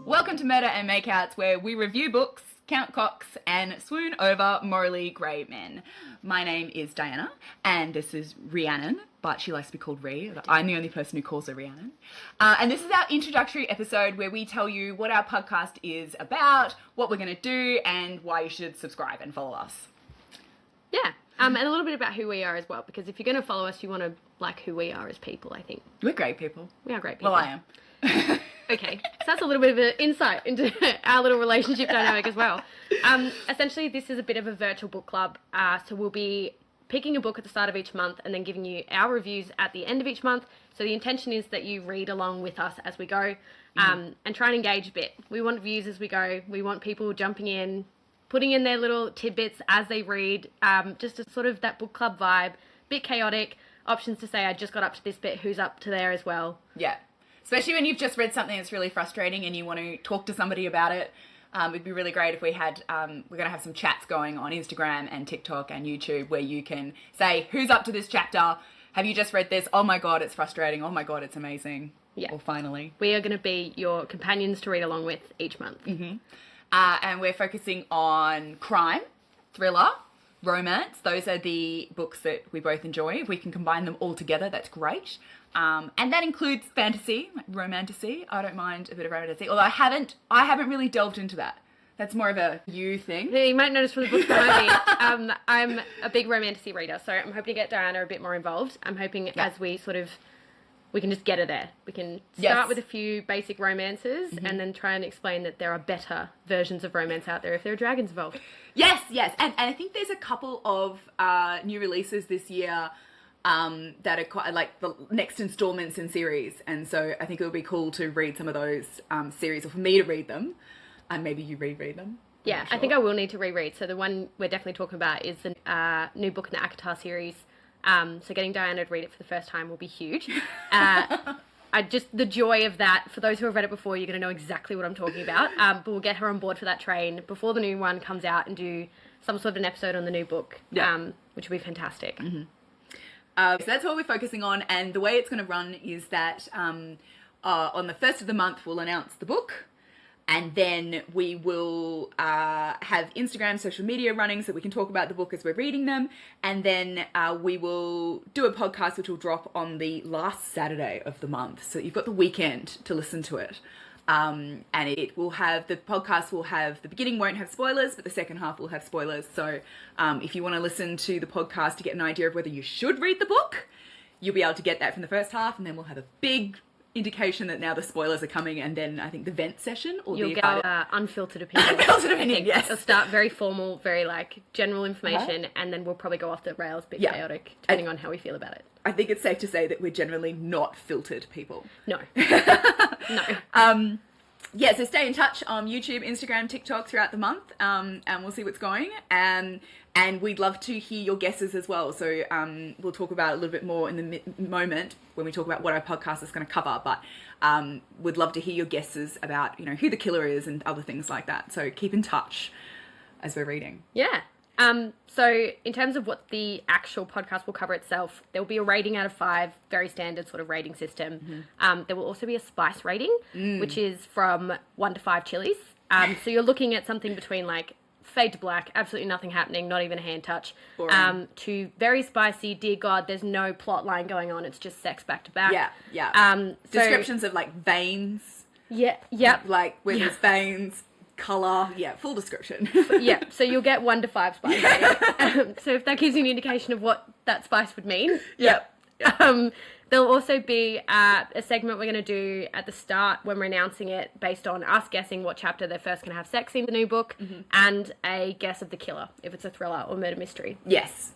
Welcome to Murder and Makeouts, where we review books, count cocks, and swoon over morally grey men. My name is Diana, and this is Rhiannon, but she likes to be called Rhi. I'm the only person who calls her Rhiannon. And this is our introductory episode where we tell you what our podcast is about, what we're going to do, and why you should subscribe and follow us. Yeah, and a little bit about who we are as well, because if you're going to follow us, you want to like who we are as people, I think. We're great people. We are great people. Well, I am. Okay, so that's a little bit of an insight into our little relationship dynamic as well. Essentially, this is a bit of a virtual book club, so we'll be picking a book at the start of each month and then giving you our reviews at the end of each month. So the intention is that you read along with us as we go, and try and engage a bit. We want views as we go. We want people jumping in, putting in their little tidbits as they read, just a sort of that book club vibe, bit chaotic, options to say, I just got up to this bit, who's up to there as well. Yeah. Especially when you've just read something that's really frustrating and you want to talk to somebody about it. It'd be really great if we had, we're going to have some chats going on Instagram and TikTok and YouTube where you can say, who's up to this chapter? Have you just read this? Oh my God, it's frustrating. Oh my God, it's amazing. Yeah. Or finally. We are going to be your companions to read along with each month. Mm-hmm. And we're focusing on crime, thriller, romance. Those are the books that we both enjoy. If we can combine them all together, that's great. And that includes fantasy, like romantasy. I don't mind a bit of romantasy, although I haven't really delved into that. That's more of a you thing. You might notice from the books behind me, I'm a big romantasy reader, so I'm hoping to get Diana a bit more involved. I'm hoping as we can just get her there. We can start with a few basic romances and then try and explain that there are better versions of romance out there if there are dragons involved. Yes. And I think there's a couple of new releases this year that are quite like the next installments in series, and so I think it would be cool to read some of those series, or for me to read them, and maybe you reread them. Yeah, sure. I think I will need to reread. So the one we're definitely talking about is the new book in the Makeouts series. So getting Diana to read it for the first time will be huge. The joy of that, for those who have read it before, you're going to know exactly what I'm talking about. But we'll get her on board for that train before the new one comes out and do some sort of an episode on the new book, which will be fantastic. Mm-hmm. So that's what we're focusing on, and the way it's going to run is that on the first of the month we'll announce the book, and then we will have Instagram, social media running so we can talk about the book as we're reading them, and then we will do a podcast which will drop on the last Saturday of the month, so you've got the weekend to listen to it. And the podcast will have, the beginning won't have spoilers, but the second half will have spoilers. So if you want to listen to the podcast to get an idea of whether you should read the book, you'll be able to get that from the first half, and then we'll have a big indication that now the spoilers are coming, and then I think the vent session. You'll get unfiltered opinion. Unfiltered opinion, yes. It'll start very formal, very like general information, and then we'll probably go off the rails, a bit chaotic, depending on how we feel about it. I think it's safe to say that we're generally not filtered people. No. No. So stay in touch on YouTube, Instagram, TikTok throughout the month, and we'll see what's going. And we'd love to hear your guesses as well. So we'll talk about it a little bit more in the moment when we talk about what our podcast is going to cover. But we'd love to hear your guesses about, who the killer is and other things like that. So keep in touch as we're reading. Yeah. So in terms of what the actual podcast will cover itself, there will be a rating out of 5, very standard sort of rating system. Mm-hmm. There will also be a spice rating, which is from 1 to 5 chilies. So you're looking at something between like fade to black, absolutely nothing happening, not even a hand touch, to very spicy, dear God, there's no plot line going on, it's just sex back to back. Yeah. Descriptions of like veins. Yeah. Like where there's veins. Colour, full description. So you'll get 1 to 5 spice rating. So if that gives you an indication of what that spice would mean. There'll also be a segment we're going to do at the start when we're announcing it based on us guessing what chapter they're first going to have sex in the new book, and a guess of the killer, if it's a thriller or murder mystery. Yes.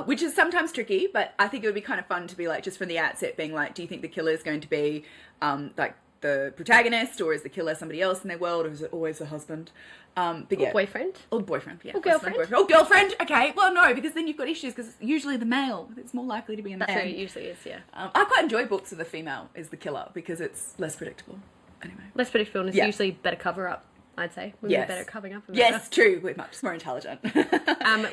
Which is sometimes tricky, but I think it would be kind of fun to be like, just from the outset being like, do you think the killer is going to be like the protagonist, or is the killer somebody else in their world, or is it always the husband? Or boyfriend. Or boyfriend, yeah. Or girlfriend. Or girlfriend, okay. Well, no, because then you've got issues, because it's usually the male. It's more likely to be a man. That's what it usually is, yeah. I quite enjoy books where the female is the killer, because it's less predictable. Anyway. Less predictable, and it's usually better cover-up. I'd say. We're Yes. better at covering up. Yes, true. We're much more intelligent.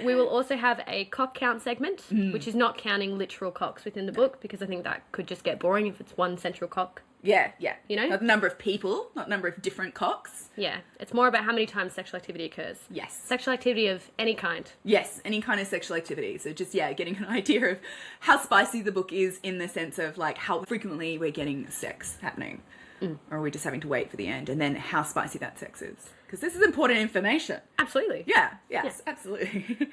We will also have a cock count segment, which is not counting literal cocks within the book, because I think that could just get boring if it's one central cock. Yeah. You know? Not the number of people, not the number of different cocks. Yeah. It's more about how many times sexual activity occurs. Yes. Sexual activity of any kind. Yes, any kind of sexual activity. So just, getting an idea of how spicy the book is in the sense of, like, how frequently we're getting sex happening. Or are we just having to wait for the end? And then how spicy that sex is. Because this is important information. Absolutely. Yes, absolutely.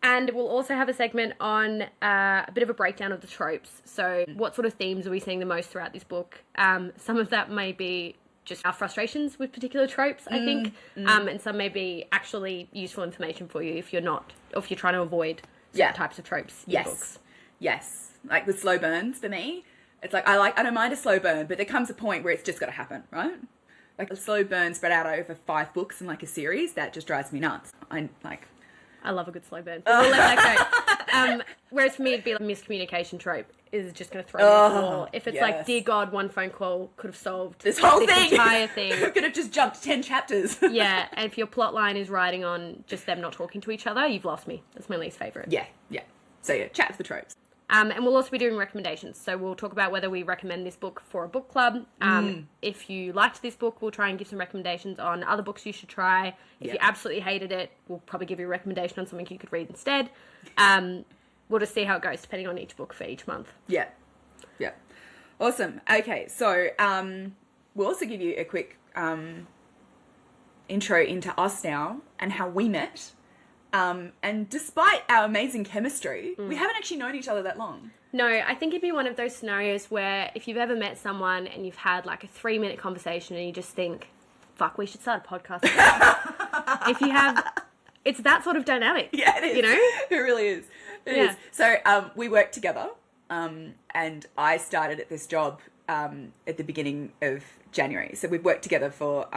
And we'll also have a segment on a bit of a breakdown of the tropes. So what sort of themes are we seeing the most throughout this book? Some of that may be just our frustrations with particular tropes, I think. And some may be actually useful information for you if you're trying to avoid certain types of tropes in books. Yes. Like with slow burns for me, it's like I don't mind a slow burn, but there comes a point where it's just got to happen, right? Like a slow burn spread out over 5 books in like a series, that just drives me nuts. I love a good slow burn. We'll let that go. Whereas for me, it'd be like miscommunication trope is just going to throw me off the wall. If it's like, dear God, one phone call could have solved this whole thing. Entire thing. Could have just jumped 10 chapters. Yeah, and if your plot line is riding on just them not talking to each other, you've lost me. That's my least favourite. Yeah. So chat for the tropes. And we'll also be doing recommendations. So we'll talk about whether we recommend this book for a book club. If you liked this book, we'll try and give some recommendations on other books you should try. If you absolutely hated it, we'll probably give you a recommendation on something you could read instead. We'll just see how it goes, depending on each book for each month. Yeah. Awesome. Okay, so we'll also give you a quick intro into us now and how we met. And despite our amazing chemistry, we haven't actually known each other that long. No, I think it'd be one of those scenarios where if you've ever met someone and you've had like a 3-minute conversation and you just think, fuck, we should start a podcast. If you have, it's that sort of dynamic. Yeah, it is. You know? It really is. It is. So we worked together and I started at this job at the beginning of January. So we've worked together for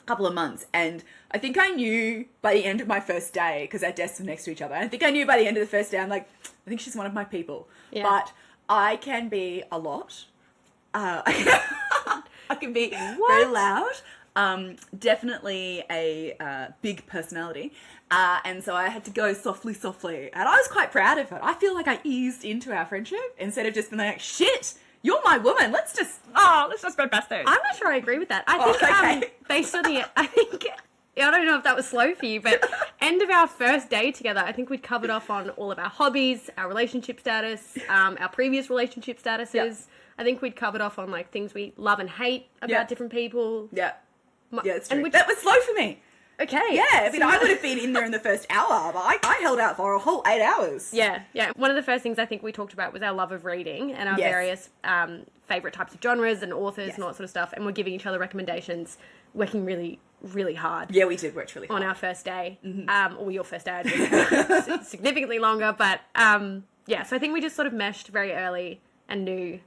couple of months, and I think I knew by the end of my first day, because our desks were next to each other, I think I knew by the end of the first day, I'm like, I think she's one of my people. But I can be a lot. I can be very loud. Definitely a big personality. And so I had to go softly, and I was quite proud of it. I feel like I eased into our friendship instead of just being like, shit, you're my woman. Let's just go besties. I'm not sure I agree with that. I think based on I don't know if that was slow for you, but end of our first day together, I think we'd covered off on all of our hobbies, our relationship status, our previous relationship statuses. Yep. I think we'd covered off on like things we love and hate about different people. Yeah, it's true. That was slow for me. Okay. Yeah, I mean, I would have been in there in the first hour, but I held out for a whole 8 hours. Yeah. One of the first things I think we talked about was our love of reading and our various favourite types of genres and authors and all that sort of stuff, and we're giving each other recommendations, working really, really hard. Yeah, we did work really hard. On our first day. Or your first day, I did significantly longer, but so I think we just sort of meshed very early and knew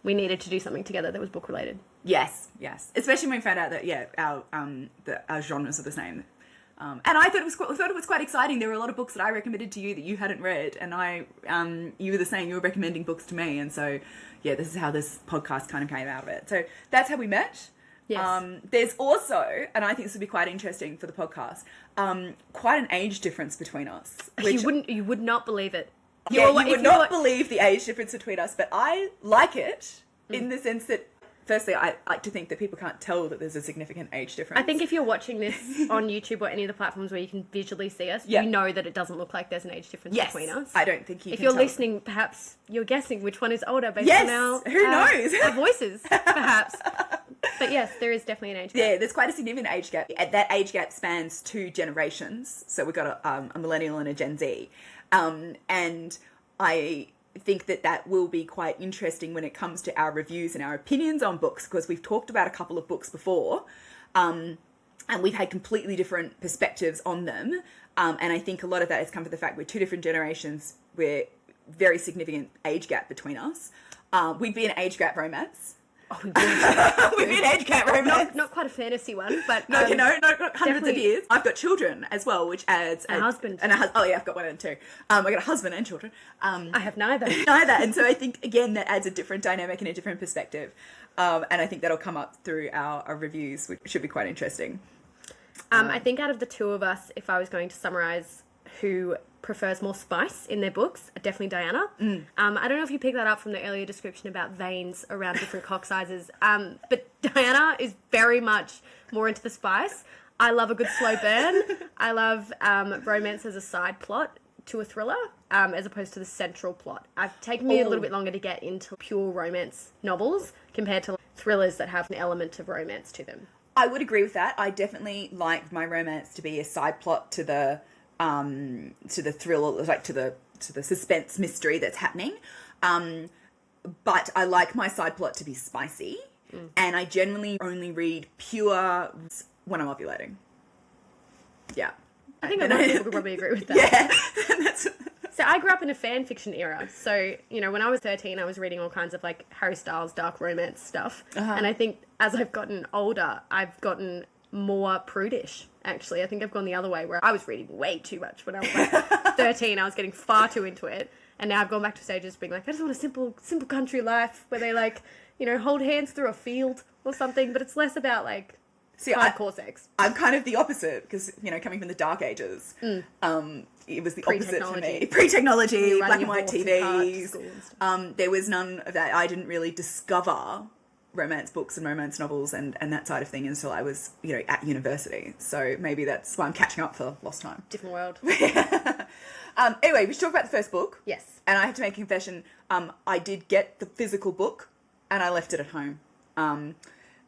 we needed to do something together that was book related. Yes. Especially when we found out that our genres are the same, and I thought it was quite exciting. There were a lot of books that I recommended to you that you hadn't read, and you were the same. You were recommending books to me, and so this is how this podcast kind of came out of it. So that's how we met. Yes. There's also, and I think this would be quite interesting for the podcast, quite an age difference between us. You would not believe it. You would not believe the age difference between us, but I like it in the sense that, firstly, I like to think that people can't tell that there's a significant age difference. I think if you're watching this on YouTube or any of the platforms where you can visually see us, you know that it doesn't look like there's an age difference between us. I don't think you if can you're tell. Listening, perhaps you're guessing which one is older based on our voices, perhaps. But yes, there is definitely an age gap. Yeah, there's quite a significant age gap. That age gap spans 2 generations. So we've got a millennial and a Gen Z. And I think that will be quite interesting when it comes to our reviews and our opinions on books, because we've talked about a couple of books before, and we've had completely different perspectives on them. And I think a lot of that has come from the fact we're 2 different generations. We're very significant age gap between us. We'd be an age gap romance. Oh, we would. We've been age gap romance. Not quite a fantasy one, but No, not hundreds of years. I've got children as well, which adds a husband. Oh yeah, I've got one and two. I got a husband and children. I have neither. And so I think again that adds a different dynamic and a different perspective. And I think that'll come up through our reviews, which should be quite interesting. I think out of the two of us, if I was going to summarize who prefers more spice in their books, definitely Diana. I don't know if you picked that up from the earlier description about veins around different cock sizes, but Diana is very much more into the spice. I love a good slow burn. I love romance as a side plot to a thriller, as opposed to the central plot. It's taken me a little bit longer to get into pure romance novels compared to thrillers that have an element of romance to them. I would agree with that. I definitely like my romance to be a side plot to the thriller, like to the suspense mystery that's happening. But I like my side plot to be spicy, and I generally only read pure when I'm ovulating. Yeah. I think a lot of people could probably agree with that. Yeah. So I grew up in a fan fiction era. So, when I was 13, I was reading all kinds of like Harry Styles dark romance stuff. And I think as I've gotten older, I've gotten more prudish, actually. I think I've gone the other way where I was reading way too much when I was like 13. I was getting far too into it. And now I've gone back to stages being like, I just want a simple country life where they like, hold hands through a field or something. But it's less about like hardcore sex. I'm kind of the opposite because, coming from the dark ages, it was the opposite for me. Pre-technology, black and white TVs. There was none of that. I didn't really discover romance books and romance novels and that side of thing until I was, at university. So maybe that's why I'm catching up for lost time. Different world. Anyway, we should talk about the first book. Yes. And I have to make a confession. I did get the physical book and I left it at home.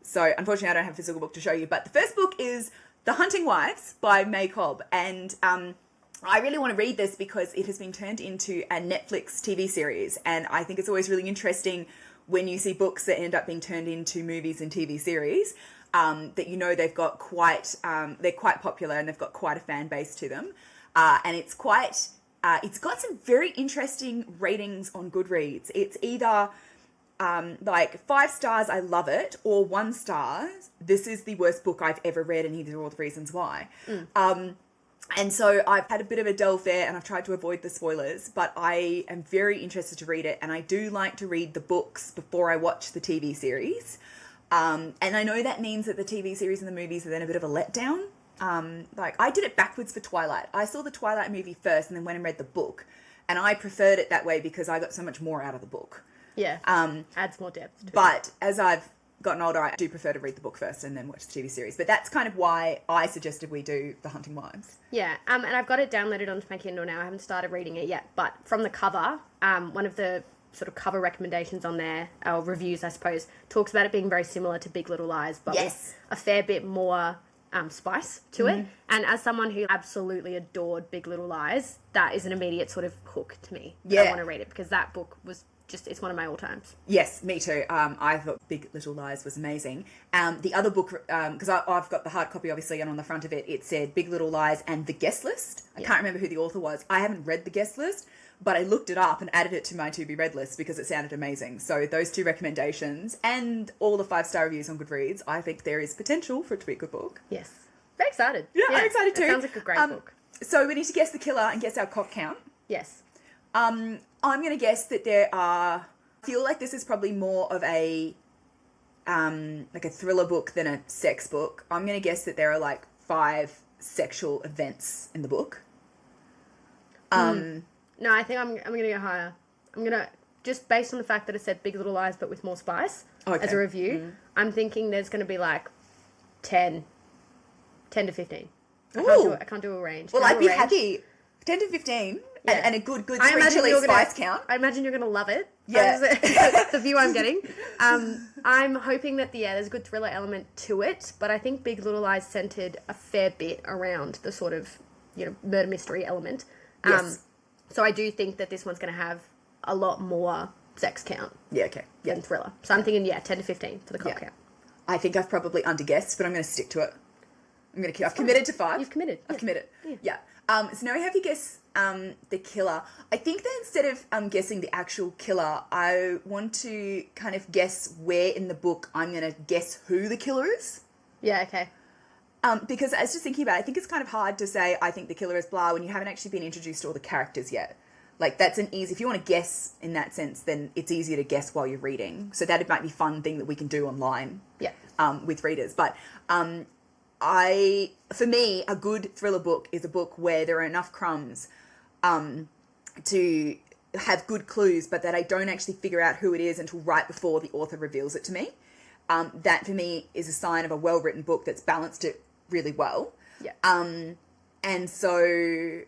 So unfortunately I don't have a physical book to show you, but the first book is The Hunting Wives by Makeouts. And I really want to read this because it has been turned into a Netflix TV series. And I think it's always really interesting when you see books that end up being turned into movies and TV series, that they've got they're quite popular and they've got quite a fan base to them. And it's got some very interesting ratings on Goodreads. It's either like 5 stars, I love it, or 1 star, this is the worst book I've ever read and these are all the reasons why. And so I've had a bit of a delve there and I've tried to avoid the spoilers, but I am very interested to read it. And I do like to read the books before I watch the TV series. And I know that means that the TV series and the movies are then a bit of a letdown. Like I did it backwards for Twilight. I saw the Twilight movie first and then went and read the book. And I preferred it that way because I got so much more out of the book. Yeah. Adds more depth to it. But as I've gotten older, I do prefer to read the book first and then watch the TV series. But that's kind of why I suggested we do The Hunting Wives. Yeah, and I've got it downloaded onto my Kindle now. I haven't started reading it yet. But from the cover, one of the sort of cover recommendations on there, or reviews, I suppose, talks about it being very similar to Big Little Lies, but with a fair bit more spice to it. And as someone who absolutely adored Big Little Lies, that is an immediate sort of hook to me. Yeah. I want to read it because that book was it's one of my all-times. Yes, me too. I thought Big Little Lies was amazing. The other book, because I've got the hard copy, obviously, and on the front of it, it said Big Little Lies and The Guest List. I can't remember who the author was. I haven't read The Guest List, but I looked it up and added it to my to-be-read list because it sounded amazing. So those 2 recommendations and all the 5-star reviews on Goodreads, I think there is potential for it to be a good book. Yes. Very excited. Yeah, I'm excited too. It sounds like a great book. So we need to guess the killer and guess our cock count. Yes. I'm going to guess that there are... I feel like this is probably more of a like a thriller book than a sex book. I'm going to guess that there are like 5 sexual events in the book. No, I think I'm going to go higher. I'm going to, just based on the fact that it said Big Little Lies but with more spice as a review, I'm thinking there's going to be like 10 to 15. I can't do a range. Well, I'd be happy. 10 to 15 and a good sweet chili spice count. I imagine you're going to love it. Yeah. That's the view I'm getting. I'm hoping that, there's a good thriller element to it, but I think Big Little Lies centered a fair bit around the sort of, murder mystery element. Yes. So I do think that this one's going to have a lot more sex count. Yeah, okay. Than thriller. So I'm thinking, 10 to 15 for the cock count. I think I've probably underguessed, but I'm going to stick to it. I've committed to 5. You've committed. I've committed. Yeah. So now we have you guess the killer. I think that instead of guessing the actual killer, I want to kind of guess where in the book I'm going to guess who the killer is. Yeah, okay. Because I was just thinking about it, I think it's kind of hard to say I think the killer is blah when you haven't actually been introduced to all the characters yet. Like, that's an easy... If you want to guess in that sense, then it's easier to guess while you're reading. So that might be a fun thing that we can do online with readers. But for me, a good thriller book is a book where there are enough crumbs to have good clues, but that I don't actually figure out who it is until right before the author reveals it to me. That, for me, is a sign of a well-written book that's balanced it really well. Yeah. And so...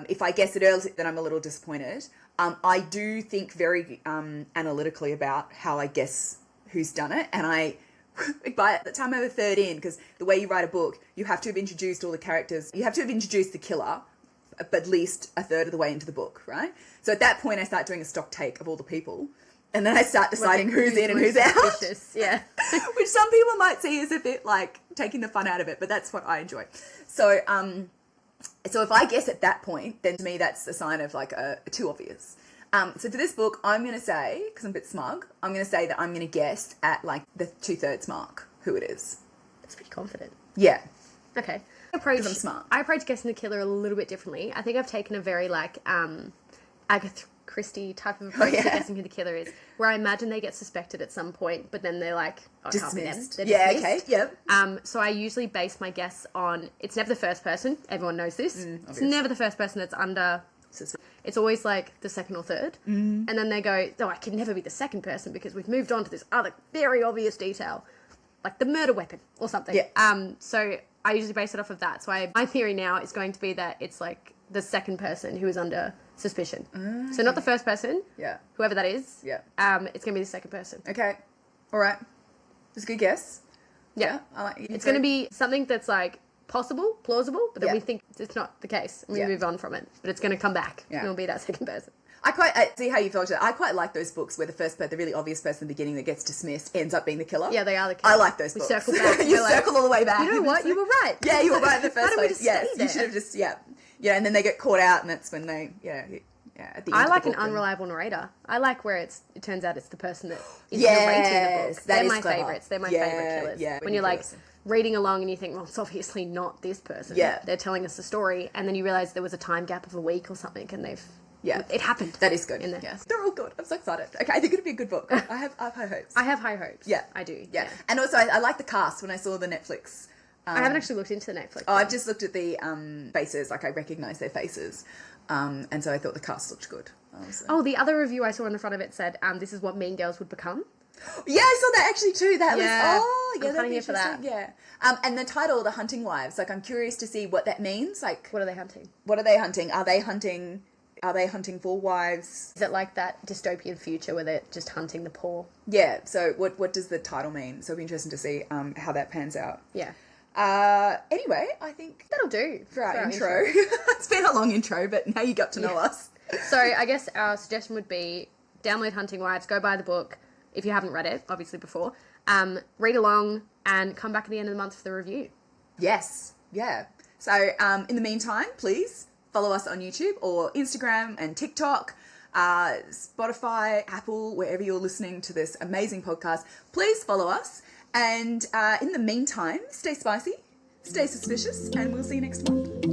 if I guess it early, then I'm a little disappointed. I do think very analytically about how I guess who's done it. And by the time I'm a third in, because the way you write a book, you have to have introduced all the characters. You have to have introduced the killer, at least a third of the way into the book, right? So at that point, I start doing a stock take of all the people. And then I start deciding who's in and who's out. Yeah. Which some people might see as a bit like taking the fun out of it, but that's what I enjoy. So if I guess at that point, then to me that's a sign of like too obvious. So for this book, I'm going to say, because I'm a bit smug, I'm going to say that I'm going to guess at like the 2/3 mark who it is. That's pretty confident. Yeah. Okay. Because I'm smart. I approach guessing the killer a little bit differently. I think I've taken a very like Agatha Christie type of approach to guessing who the killer is, where I imagine they get suspected at some point, but then they're like, oh, it can't be them. They're dismissed. Okay, yep. So I usually base my guess on, it's never the first person, everyone knows this. It's never the first person that's under, it's always like the second or third. And then they go, oh, I can never be the second person because we've moved on to this other very obvious detail, like the murder weapon or something. Yeah. So I usually base it off of that. So my theory now is going to be that it's like the second person who is under suspicion. So not the first person. Yeah. Whoever that is. Yeah. It's going to be the second person. Okay. All right. That's a good guess. Yeah. It's going to be something that's like possible, plausible, but then we think it's not the case and we move on from it. But it's going to come back and it'll be that second person. I see how you felt it. I quite like those books where the really obvious person at the beginning that gets dismissed ends up being the killer. Yeah, they are the killer. I like those books. Circle back. You circle all the way back. You know what? You were right. Yeah, you were right in the first place. Yes, you should have just, and then they get caught out and that's when they, at the end I of like the an book unreliable narrator. I like where it turns out it's the person that is narrating the book. They're my favourites. They're my favourite killers. Yeah, when you're like reading along and you think, well, it's obviously not this person. Yeah. They're telling us the story and then you realise there was a time gap of a week or something and they've... Yeah. It happened. That is good. In there. Yes. They're all good. I'm so excited. Okay, I think it'll be a good book. I have high hopes. I have high hopes. Yeah. I do. Yeah. And also, I like the cast when I saw the Netflix. I haven't actually looked into the Netflix. Oh, I've just looked at the faces. Like, I recognise their faces. And so I thought the cast looked good. Oh, the other review I saw on the front of it said, this is what Mean Girls would become. Yeah, I saw that actually too. That was, I'm kind of here for that. Yeah. And the title, The Hunting Wives, like, I'm curious to see what that means. Like, what are they hunting? What are they hunting? Are they hunting for wives? Is it like that dystopian future where they're just hunting the poor? Yeah, so what does the title mean? So it'll be interesting to see how that pans out. Yeah. Anyway, I think that'll do for our intro. It's been a long intro, but now you got to know us. So I guess our suggestion would be download Hunting Wives, go buy the book if you haven't read it, obviously before. Read along and come back at the end of the month for the review. Yes, yeah. So in the meantime, please follow us on YouTube or Instagram and TikTok, Spotify, Apple, wherever you're listening to this amazing podcast. Please follow us. And in the meantime, stay spicy, stay suspicious, and we'll see you next month.